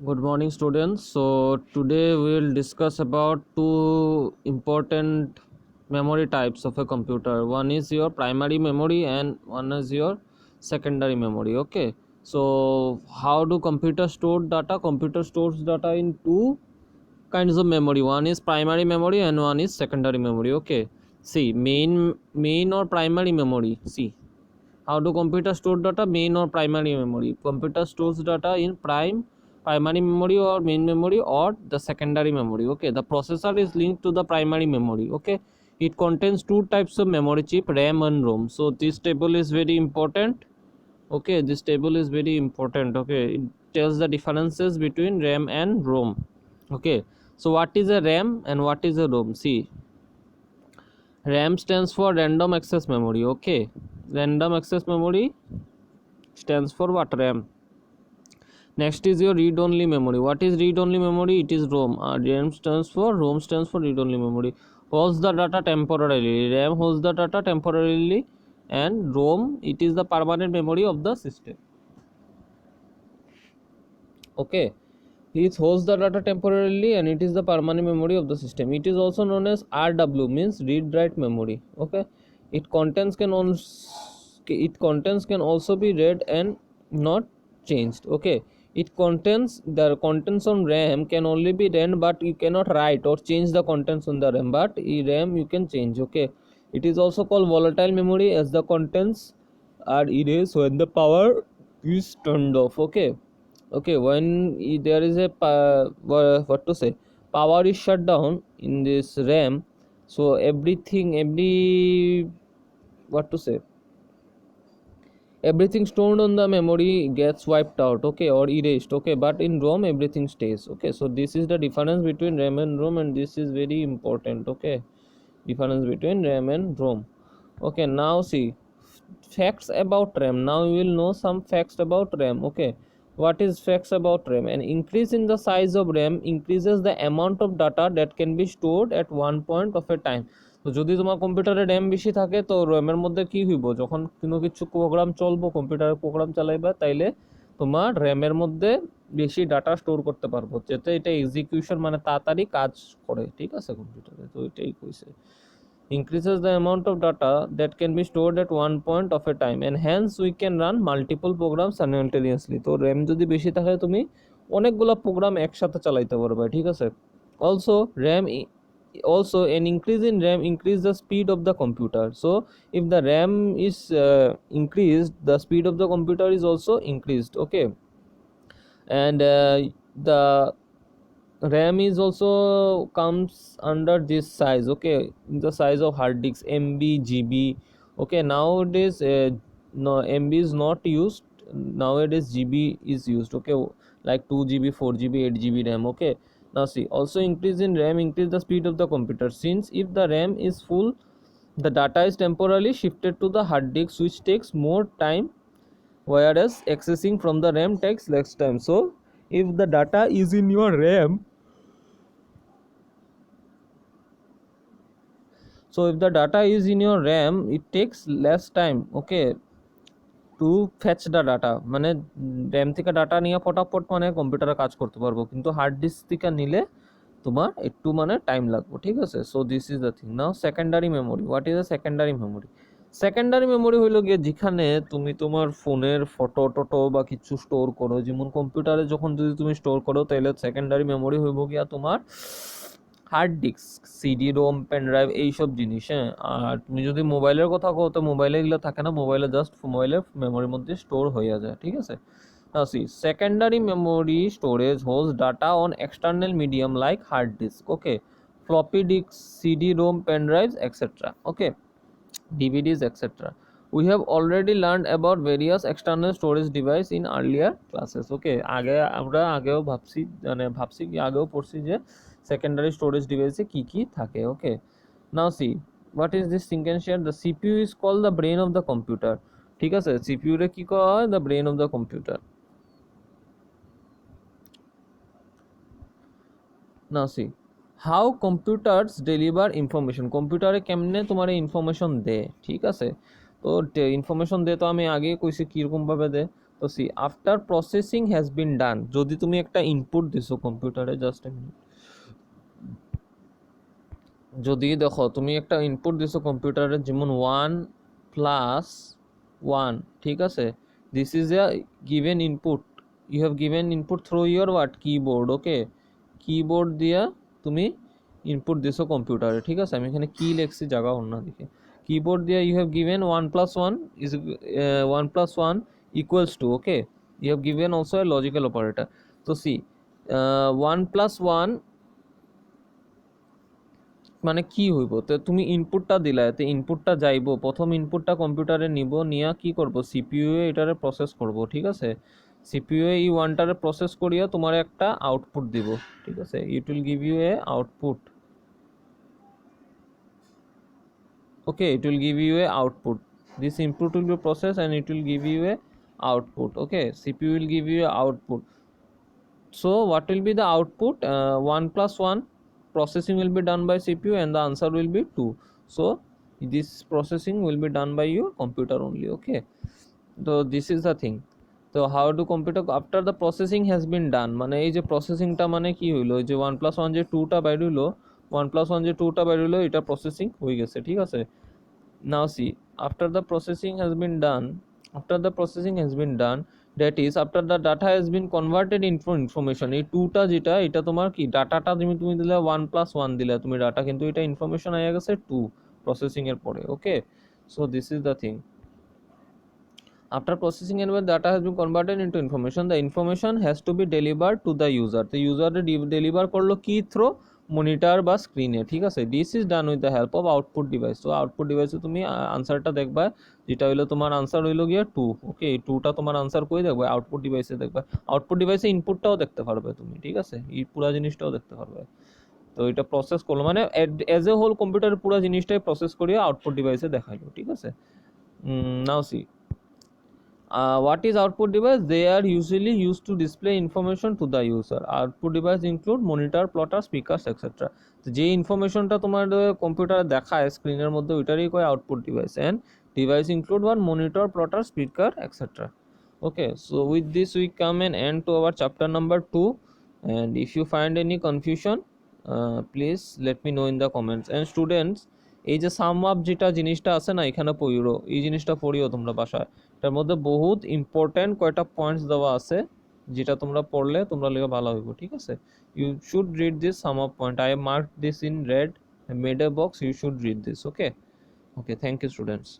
Good morning, students. So today we will discuss about two important memory types of a computer. One is your primary memory and one is your secondary memory. Okay. So how do computers store data? Computer stores data in two kinds of memory. One is primary memory and one is secondary memory. Okay. See, main or primary memory. See, how do computers store data? Main or primary memory? Computer stores data in primary memory or main memory or the secondary memory. Okay, the processor is linked to the primary memory. Okay, it contains two types of memory chip, RAM and ROM. So this table is very important. Okay, this table is very important. Okay, it tells the differences between RAM and ROM. Okay, so what is a RAM and what is a ROM? See, RAM stands for random access memory. Okay, random access memory stands for what? RAM. Next is your read only memory. What is read only memory? It is ROM. RAM stands for read only memory. Holds the data temporarily. RAM holds the data temporarily, and ROM, it is the permanent memory of the system. Okay, it holds the data temporarily and it is the permanent memory of the system. It is also known as RW, means read write memory. Okay, it contents can also be read and not changed. Okay, it contains the contents on RAM can only be read, but you cannot write or change the contents on the RAM, but RAM you can change. Okay, it is also called volatile memory as the contents are erased when the power is turned off. Okay, when there is a what to say, power is shut down in this RAM, so every what to say, everything stored on the memory gets wiped out. Okay, or erased. Okay, but in ROM everything stays. Okay, so this is the difference between RAM and ROM, and this is very important. Okay, difference between RAM and ROM. Okay, now see, facts about RAM. Now you will know some facts about RAM. Okay, what is facts about RAM? An increase in the size of RAM increases the amount of data that can be stored at one point of a time. তো যদি তোমার কম্পিউটারে RAM বেশি থাকে তো র্যামের মধ্যে কি হইব, যখন কোনো কিছু প্রোগ্রাম চলবো, কম্পিউটারে প্রোগ্রাম চালাইবা, তাইলে তোমার র্যামের মধ্যে বেশি ডাটা স্টোর করতে পারবো, যাতে এটা এক্সিকিউশন মানে তাড়াতাড়ি কাজ করে। ঠিক আছে, কম্পিউটারে তো এটাই কইছে, increases the amount of data that can be stored at one point of a time and hence we can run multiple programs simultaneously. তো র্যাম যদি বেশি থাকে তুমি অনেকগুলো প্রোগ্রাম একসাথে চালাইতে পারবে। ঠিক আছে, also also an increase in RAM increase the speed of the computer. So if the RAM is increased, the speed of the computer is also increased. Okay, and the RAM is also comes under this size. Okay, the size of hard disk, MB, GB. Okay, nowadays no, MB is not used. Nowadays GB is used. Okay, like 2 GB, 4 GB, 8 GB RAM. Okay, now see, also increase in RAM increase the speed of the computer, since if the RAM is full, the data is temporarily shifted to the hard disk, which takes more time, whereas accessing from the RAM takes less time. So if the data is in your RAM, so if the data is in your RAM, it takes less time. Okay, to fetch the data, মানে RAM থেকে data নিয়ে ফটাফট মানে কম্পিউটারে কাজ করতে পারবো, কিন্তু হার্ড ডিস্ক থেকে নিলে তোমার একটু মানে টাইম লাগবে। ঠিক আছে, so this is the thing. Now secondary memory, what is the secondary memory? Secondary memory হইলো গিয়ে যেখানে তুমি তোমার ফোনের ফটো টটো বা কিছু স্টোর করো, যেমন কম্পিউটারে যখন যদি তুমি স্টোর করো, তাহলে সেকেন্ডারি মেমোরি হইব গিয়া তোমার hard disk, CD ROM, pen drive, এইসব জিনিস। হ্যাঁ, আর তুমি যদি মোবাইলের কথা কও তো মোবাইলে এগুলো থাকে না, মোবাইলে জাস্ট মোবাইলের মেমোরির মধ্যে স্টোর হয়ে যায়। ঠিক আছে, now see, secondary memory storage holds data on external medium like hard disk. Okay, floppy disks, CD ROM, pen drives, etc. Okay, DVDs, etc. We have already learned about various external storage device in earlier classes. Okay, আগে আমরা আগেও ভাবছি কি আগেও পড়ছি যে secondary storage ডিভাইসে কি কি থাকে। Okay, now see, what is this thing can share? The CPU is called the brain of the computer. ঠিক আছে, সিপিইউ রে কি করা হয়? The brain of the computer. Now see, how computers deliver information. কম্পিউটারে কেমনে তোমার ইনফরমেশন দেয়। ঠিক আছে, তো ইনফরমেশন দে তো আমি আগে কইছি কীরকমভাবে দেয়। তো তো see after processing has been done, যদি তুমি একটা ইনপুট দিছো কম্পিউটারে, জাস্ট এ মিনিট, যদি দেখো তুমি একটা ইনপুট দিছো কম্পিউটারে যেমন 1+1, ঠিক আছে, this is a given input, you have given input through your what keyboard, okay, keyboard দিয়া তুমি ইনপুট দিছো কম্পিউটারে, ঠিক আছে, আমি এখানে কি লিখছি জায়গা অন্য দিকে, কিবোর্ড দিয়া you have given 1+1 is 1+1 equals to, okay, you have given also a logical operator. তো সি 1+1 মানে কি হইব, তো তুমি ইনপুটটা দিলা, তো ইনপুটটা যাইব, প্রথম ইনপুটটা কম্পিউটারে নিব, নিয়া কি করব, সিপিইউ এ এটারে প্রসেস করব, ঠিক আছে, সিপিইউ এ এই ওয়ানটারে প্রসেস করিয়া তোমার একটা আউটপুট দিব, ঠিক আছে, it will give you a output, okay, it will give you a output, this input will be processed and it will give you a output, okay, CPU will give you a output. So what will be the output? 1+1 processing will be done by CPU and the answer will be 2. So this processing will be done by your computer only, okay. So this is the thing. So how to computer after the processing has been done, মানে এই যে প্রসেসিংটা মানে কি হইলো, যে 1+1 যে 2টা বাইর হইলো, 1+1 যে 2টা বাইর হইলো, এটা প্রসেসিং হয়ে গেছে, ঠিক আছে। Now see, after the processing has been done, that is after the data has been converted into information, এই টুটা যেটা, এটা তোমার কি ডাটাটা তুমি দিলে 1+1 দিলে তুমি ডাটা, কিন্তু এটা ইনফরমেশন আইয়া গেছে 2 প্রসেসিং এর পরে, okay. So this is the thing, after processing and when data has been converted into information, the information has to be delivered to the user, the user deliver করলো কি throw monitor বা স্ক্রিনে, ঠিক আছে, this is done with the help of output device. তো output ডিভাইসে তুমি আনসারটা দেখবা, যেটা হইলো তোমার আনসার হইলো গিয়ে 2, ওকে, এই 2টা তোমার আনসার কই দেখবা, আউটপুট ডিভাইসে দেখবা, আউটপুট ডিভাইসে ইনপুটটাও দেখতে পারবে তুমি, ঠিক আছে, এই পুরো জিনিসটাও দেখতে পারবে। তো এটা প্রসেস করলো মানে এজ এ হোল কম্পিউটারের পুরো জিনিসটাই প্রসেস করিয়ে আউটপুট ডিভাইসে দেখাইলো, ঠিক আছে। নাও C, what is output device? They are usually used to display information to the user. Output device include monitor, plotter, speakers, etc. যে ইনফরমেশনটা তোমার কম্পিউটারে দেখায় স্ক্রিনের মধ্যে, ওইটারই কয় output device, and device include one monitor, plotter, speaker, etcetera. Okay, so with this we come an end to our chapter number 2, and if you find any confusion, please let me know in the comments. And students, এই যে sum up যেটা জিনিসটা আছে না, এখানে পড়িও, এই জিনিসটা পড়িও তোমরা বাসায়, এটার মধ্যে বহুত ইম্পর্টেন্ট কয়টা পয়েন্টস দেওয়া আছে, যেটা তোমরা পড়লে তোমরা লেগে ভালো হইব, ঠিক আছে। You should read this sum up point, I mark this in red, made a box, you should read this, okay. Okay, thank you students.